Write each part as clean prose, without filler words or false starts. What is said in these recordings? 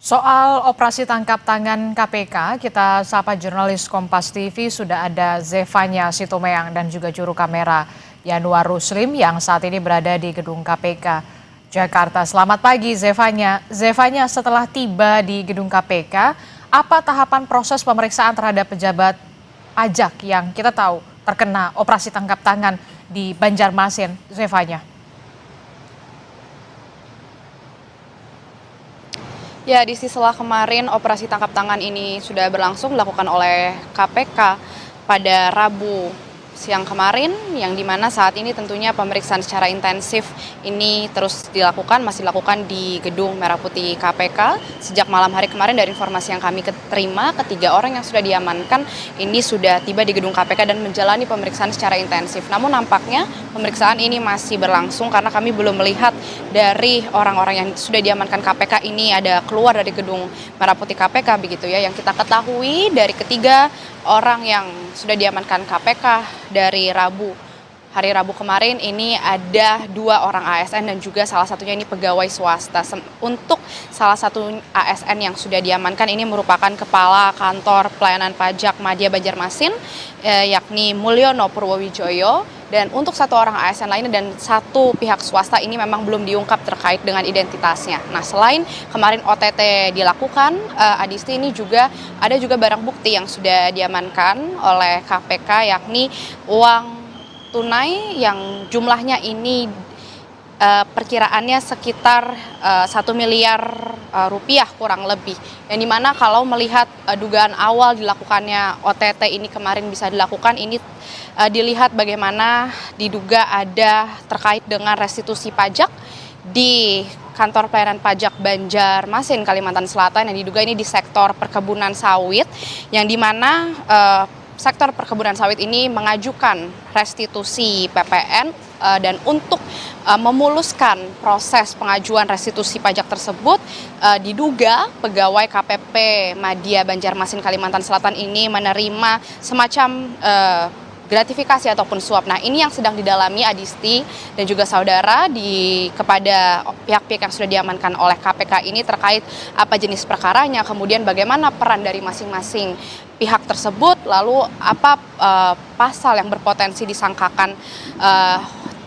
Soal operasi tangkap tangan KPK, kita sapa jurnalis Kompas TV sudah ada Zevanya Sitomeyang dan juga juru kamera Yanuar Ruslim yang saat ini berada di gedung KPK Jakarta. Selamat pagi Zevanya. Zevanya, setelah tiba di gedung KPK, apa tahapan proses pemeriksaan terhadap pejabat pajak yang kita tahu terkena operasi tangkap tangan di Banjarmasin, Zevanya? Ya, di setelah kemarin operasi tangkap tangan ini sudah berlangsung dilakukan oleh KPK pada Rabu siang kemarin, yang dimana saat ini tentunya pemeriksaan secara intensif ini terus masih dilakukan di Gedung Merah Putih KPK. Sejak malam hari kemarin dari informasi yang kami terima, ketiga orang yang sudah diamankan ini sudah tiba di Gedung KPK dan menjalani pemeriksaan secara intensif. Namun nampaknya pemeriksaan ini masih berlangsung karena kami belum melihat dari orang-orang yang sudah diamankan KPK ini ada keluar dari Gedung Merah Putih KPK begitu ya. Yang kita ketahui dari ketiga orang yang sudah diamankan KPK dari hari Rabu kemarin ini ada 2 orang ASN dan juga salah satunya ini pegawai swasta. Untuk salah satu ASN yang sudah diamankan ini merupakan Kepala Kantor Pelayanan Pajak Madya Banjarmasin yakni Mulyono Purwowijoyo. Dan untuk satu orang ASN lainnya dan satu pihak swasta ini memang belum diungkap terkait dengan identitasnya. Nah, selain kemarin OTT dilakukan, Adisti, ini juga ada barang bukti yang sudah diamankan oleh KPK yakni uang tunai yang jumlahnya ini perkiraannya sekitar 1 miliar rupiah kurang lebih. Yang dimana kalau melihat dugaan awal dilakukannya OTT ini kemarin bisa dilakukan ini dilihat bagaimana diduga ada terkait dengan restitusi pajak di Kantor Pelayanan Pajak Banjarmasin, Kalimantan Selatan, yang diduga ini di sektor perkebunan sawit, yang dimana sektor perkebunan sawit ini mengajukan restitusi PPN dan untuk memuluskan proses pengajuan restitusi pajak tersebut diduga pegawai KPP Madya Banjarmasin Kalimantan Selatan ini menerima semacam gratifikasi ataupun suap. Nah, ini yang sedang didalami Adisti dan juga saudara kepada pihak-pihak yang sudah diamankan oleh KPK ini terkait apa jenis perkaranya, kemudian bagaimana peran dari masing-masing pihak tersebut, lalu apa pasal yang berpotensi disangkakan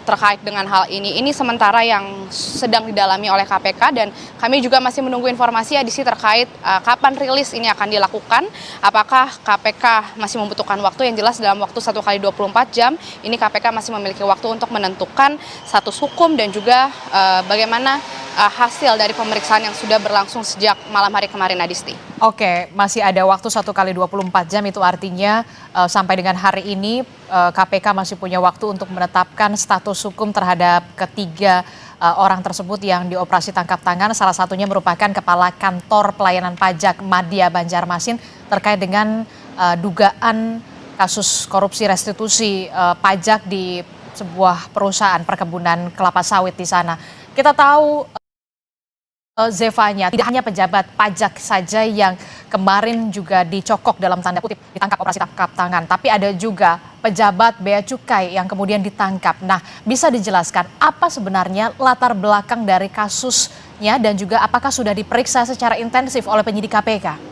terkait dengan hal ini. Ini sementara yang sedang didalami oleh KPK dan kami juga masih menunggu informasi Adisti terkait kapan rilis ini akan dilakukan. Apakah KPK masih membutuhkan waktu? Yang jelas dalam waktu 1 kali 24 jam ini KPK masih memiliki waktu untuk menentukan status hukum dan juga bagaimana hasil dari pemeriksaan yang sudah berlangsung sejak malam hari kemarin, Adisti. Oke, masih ada waktu 1 kali 24 jam, itu artinya sampai dengan hari ini KPK masih punya waktu untuk menetapkan status hukum terhadap ketiga orang tersebut yang dioperasi tangkap tangan. Salah satunya merupakan Kepala Kantor Pelayanan Pajak Madya Banjarmasin terkait dengan dugaan kasus korupsi restitusi pajak di sebuah perusahaan perkebunan kelapa sawit di sana. Kita tahu Zevanya, tidak hanya pejabat pajak saja yang kemarin juga dicokok dalam tanda kutip ditangkap operasi tangkap tangan, tapi ada juga pejabat bea cukai yang kemudian ditangkap. Nah, bisa dijelaskan apa sebenarnya latar belakang dari kasusnya dan juga apakah sudah diperiksa secara intensif oleh penyidik KPK?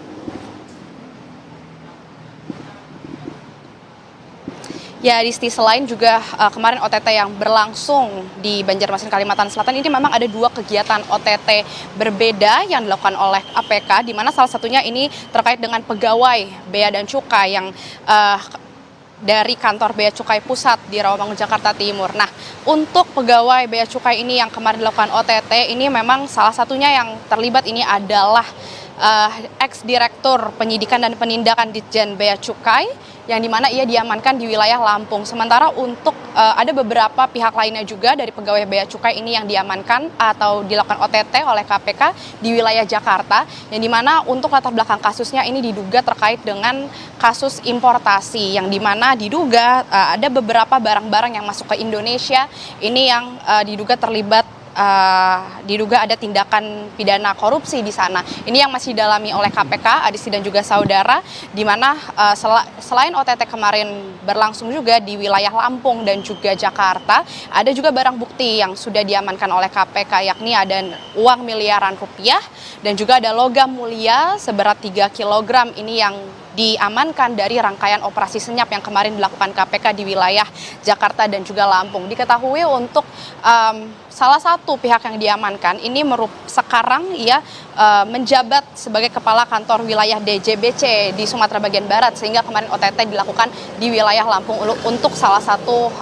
Ya, Disti, selain juga kemarin OTT yang berlangsung di Banjarmasin Kalimantan Selatan, ini memang ada 2 kegiatan OTT berbeda yang dilakukan oleh KPK, di mana salah satunya ini terkait dengan pegawai Bea dan Cukai yang dari kantor Bea Cukai Pusat di Rawamangun, Jakarta Timur. Nah, untuk pegawai Bea Cukai ini yang kemarin dilakukan OTT, ini memang salah satunya yang terlibat ini adalah ex-direktur penyidikan dan penindakan Ditjen Bea Cukai, yang dimana ia diamankan di wilayah Lampung. Sementara untuk ada beberapa pihak lainnya juga dari pegawai Bea Cukai ini yang diamankan atau dilakukan OTT oleh KPK di wilayah Jakarta, yang dimana untuk latar belakang kasusnya ini diduga terkait dengan kasus importasi, yang dimana diduga ada beberapa barang-barang yang masuk ke Indonesia ini yang diduga terlibat diduga ada tindakan pidana korupsi di sana. Ini yang masih didalami oleh KPK, Adisti dan juga saudara, di mana selain OTT kemarin berlangsung juga di wilayah Lampung dan juga Jakarta, ada juga barang bukti yang sudah diamankan oleh KPK, yakni ada uang miliaran rupiah dan juga ada logam mulia seberat 3 kg ini yang diamankan dari rangkaian operasi senyap yang kemarin dilakukan KPK di wilayah Jakarta dan juga Lampung. Diketahui untuk salah satu pihak yang diamankan ini sekarang ia menjabat sebagai kepala kantor wilayah DJBC di Sumatera bagian Barat, sehingga kemarin OTT dilakukan di wilayah Lampung untuk salah satu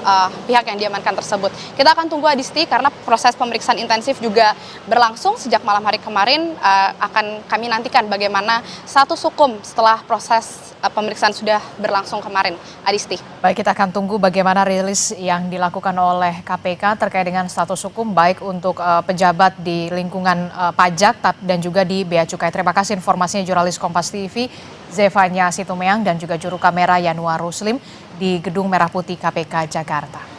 pihak yang diamankan tersebut. Kita akan tunggu, Adisti, karena proses pemeriksaan intensif juga berlangsung sejak malam hari kemarin. Akan kami nantikan bagaimana status hukum setelah proses pemeriksaan sudah berlangsung kemarin, Adisti. Baik, kita akan tunggu bagaimana rilis yang dilakukan oleh KPK terkait dengan status hukum baik untuk pejabat di lingkungan pajak dan juga di Bea Cukai. Terima kasih informasinya jurnalis Kompas TV Zevanya Situmeang dan juga juru kamera Yanuar Ruslim di Gedung Merah Putih KPK Jakarta.